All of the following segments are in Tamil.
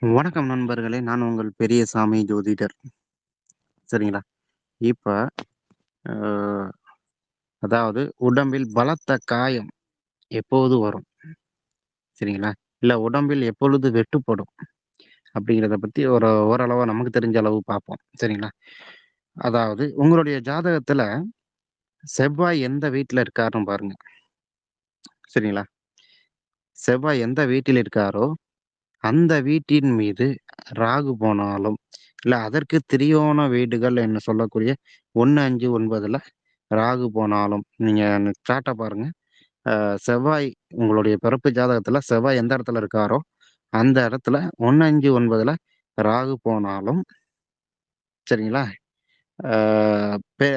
வணக்கம் நண்பர்களே! நான் உங்கள் பெரியசாமி ஜோதிடர். சரிங்களா? இப்ப அ அதாவது உடம்பில் பலத்த காயம் எப்போது வரும்? சரிங்களா? இல்ல உடம்பில் எப்பொழுது வெட்டுப்படும்? அப்படிங்கிறத பத்தி ஓரளவா நமக்கு தெரிஞ்ச அளவு பார்ப்போம். சரிங்களா? அதாவது உங்களுடைய ஜாதகத்துல செவ்வாய் எந்த வீட்ல இருக்காருன்னு பாருங்க. சரிங்களா? செவ்வாய் எந்த வீட்டில் இருக்காரோ, அந்த வீட்டின் மீது ராகு போனாலும், இல்ல அதற்கு திரியோன வீடுகள் என்று சொல்லக்கூடிய 1, 5, 9ல ராகு போனாலும், நீங்க சார்ட்ட பாருங்க. செவ்வாய் உங்களுடைய பிறப்பு ஜாதகத்துல செவ்வாய் எந்த இடத்துல இருக்காரோ, அந்த இடத்துல 1, 5, 9ல ராகு போனாலும் சரிங்களா? ஆ பெ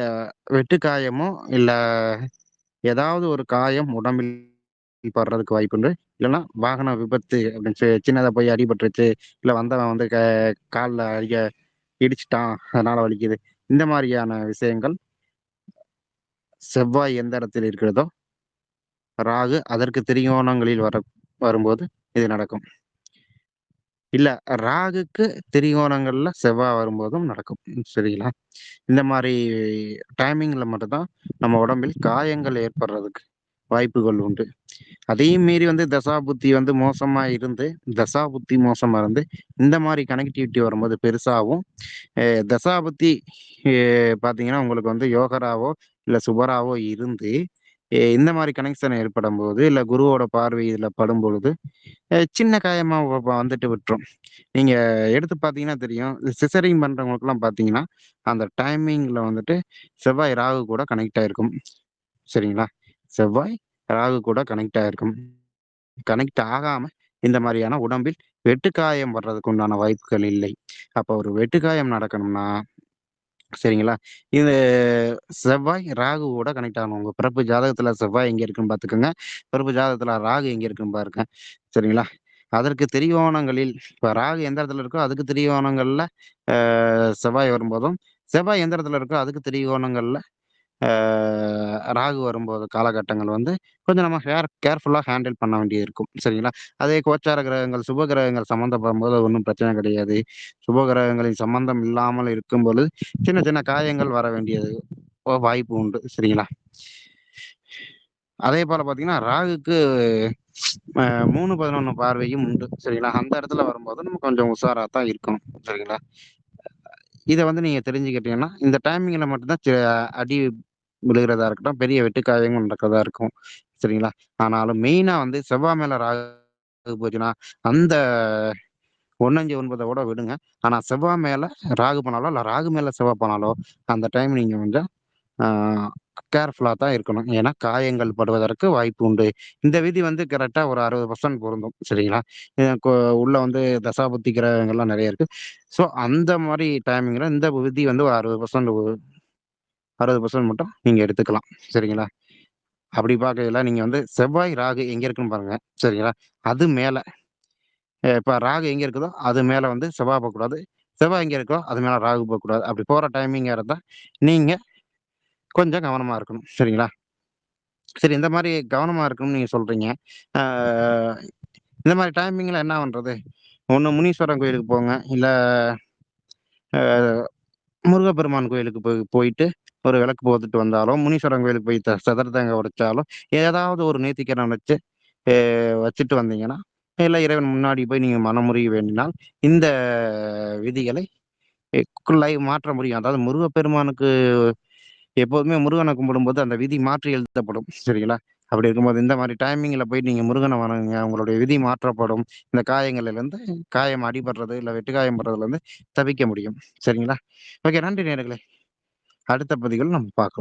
வெட்டு காயமோ, இல்ல ஏதாவது ஒரு காயம் உடம்பில் படுறதுக்கு வாய்ப்புண்டு. இல்லன்னா வாகன விபத்து அப்படின்னு சின்னதா போய் அடிபட்டுருச்சு. இல்ல வந்தவன் வந்து கால்ல இடிச்சுட்டான். அதனால வலிக்குது. இந்த மாரியான விஷயங்கள் செவ்வாய் எந்த இடத்தில் இருக்கிறதோ, ராகு அதற்கு திரிகோணங்களில் வரும்போது இது நடக்கும். இல்ல ராகுக்கு திரிகோணங்கள்ல செவ்வாய் வரும்போதும் நடக்கும். சரிங்களா? இந்த மாரி டைமிங்ல மட்டும் தான் நம்ம உடம்பில் காயங்கள் ஏற்படுறதுக்கு வாய்ப்புகள் உண்டு. அதையும் மீறி வந்து தசாபுத்தி வந்து மோசமா இருந்து, தசாபுத்தி மோசமா இருந்து, இந்த மாரி கனெக்டிவிட்டி வரும்போது பெருசாவும், அ தசாபுத்தி எ பார்த்தீங்கன்னா, உங்களுக்கு வந்து யோகராவோ, இல்ல சுபராவோ இருந்து, இந்த மாரி கனெக்ஷன் ஏற்படும்போது, இல்ல குருவோட பார்வை இதுல படும்பொழுது, சின்ன காயமா வந்துட்டு விட்டுரும். நீங்க எடுத்து பார்த்தீங்கன்னா தெரியும். சிசரிங் பண்றவங்களுக்கெல்லாம் பார்த்தீங்கன்னா, அந்த டைமிங்ல வந்துட்டு செவ்வாய், ராகு கூட கனெக்ட் ஆயிருக்கும். சரிங்களா? செவ்வாய், ராகு கூட கனெக்ட் ஆயிருக்கும். கனெக்ட் ஆகாம இந்த மாரியான உடம்பில் வெட்டுக்காயம் வர்றதுக்கு உண்டான வாய்ப்புகள் இல்லை. அப்ப ஒரு வெட்டுக்காயம் நடக்கணும்னா சரிங்களா? இது செவ்வாய், ராகுவோட கனெக்ட் ஆகணும். உங்க பிறப்பு ஜாதகத்துல செவ்வாய் எங்க இருக்குன்னு பார்த்துக்கங்க. பிறப்பு ஜாதகத்துல ராகு எங்க இருக்குன்னு பாருங்க. சரிங்களா? அதற்கு திரிகோணங்களில் இப்ப ராகு எந்த இடத்துல இருக்கோ, அதுக்கு திரிகோணங்கள்ல செவ்வாய் வரும்போதும், செவ்வாய் எந்த இடத்துல இருக்கோ, அதுக்கு திரிகோணங்கள்ல ஆ ராகு வரும்போது காலகட்டங்கள் வந்து கொஞ்சம் நம்ம கேர்ஃபுல்லா ஹேண்டில் பண்ண வேண்டியது இருக்கும். சரிங்களா? அதே கோச்சார கிரகங்கள், சுப கிரகங்கள் சம்மந்தப்படும்போது ஒண்ணும் பிரச்சனை கிடையாது. சுப கிரகங்களின் சம்மந்தம் இல்லாமல் இருக்கும்பொழுது, சின்ன சின்ன காயங்கள் வர வேண்டியது வாய்ப்பு உண்டு. சரிங்களா? அதே போல பார்த்தீங்கன்னா, ராகுக்கு அ 3, 11 பார்வையும் உண்டு. சரிங்களா? அந்த இடத்துல வரும்போது நம்ம கொஞ்சம் உஷாரா தான் இருக்கணும். சரிங்களா? இத வந்து நீங்க தெரிஞ்சுக்கிட்டீங்கன்னா, இந்த டைமிங்ல மட்டும் தான் அடி விழுகிறதா இருக்கட்டும், பெரிய வெட்டுக்காயங்கள் நடக்கிறதா இருக்கும். சரிங்களா? ஆனாலும் மெயினா வந்து செவ்வா மேல ராகு போச்சுன்னா, அந்த 1, 5, 9 விட விடுங்க. ஆனா செவ்வா மேல ராகு போனாலோ, இல்ல ராகு மேல செவ்வா போனாலோ, அந்த டைம் நீங்க கொஞ்சம் ஆ கேர்ஃபுல்லா தான் இருக்கணும். ஏன்னா, காயங்கள் படுவதற்கு வாய்ப்பு உண்டு. இந்த விதி வந்து கரெக்ட்டா ஒரு 60% பொருந்தும். சரிங்களா? அ கொ உள்ள வந்து தசாபுத்தி கிரகங்கள்லாம் நெறைய இருக்கு. ஸோ, அந்த மாரி டைமிங்ல இந்த விதி வந்து ஒரு 60% மட்டும் நீங்க எடுத்துக்கலாம். சரிங்களா? அப்படி பார்க்கையில நீங்க வந்து செவ்வாய், ராகு எங்க இருக்குன்னு பாருங்க. சரிங்களா? அது மேல இப்ப ராகு எங்க இருக்குதோ, அது மேல வந்து செவ்வாய் போக்கூடாது. செவ்வாய் எங்க இருக்கோ, அது மேல ராகு போக்கூடாது. அப்படி போற டைமிங்கா இருந்தா, நீங்க கொஞ்சம் கவனமா இருக்கணும். சரிங்களா? சரி இந்த மாரி கவனமா இருக்கணும்னு நீங்க சொல்றீங்க. ஆ இந்த மாரி டைமிங்ல என்ன பண்றது? ஒண்ணு முனீஸ்வரன் கோயிலுக்கு போங்க. இல்ல அ முருகப்பெருமான் கோயிலுக்கு போயிட்டு ஒரு விளக்கு போட்டுட்டு வந்தாலும், முனீஸ்வரன் கோயிலுக்கு போய் சதர தேங்காய் உடைச்சாலும், ஏதாவது ஒரு நேர்த்திக்கடன் வச்சு வச்சுட்டு வந்தீங்கன்னா, இல்ல இறைவன் முன்னாடி போய் நீங்க மனமுருகி வேண்டினால், இந்த விதிகளை க்குள்ளாய் மாற்ற முடியும். அதாவது முருகப்பெருமானுக்கு எப்போதுமே முருகன கும்பிடும்போது அந்த விதி மாற்றி எழுதப்படும். சரிங்களா? அப்படி இருக்கும்போது இந்த மாரி டைமிங்ல போய் நீங்க முருகன வணங்குங்க. உங்களுடைய விதி மாற்றப்படும். இந்த காயங்களிலிருந்து காயம் அடிபடுறது, இல்ல வெட்டுக்காயம் படுறதுலருந்து தப்பிக்க முடியும். சரிங்களா? ஓகே. நன்றி நேயர்களே. அடுத்த பதிவில் நம்ம பார்க்கலாம்.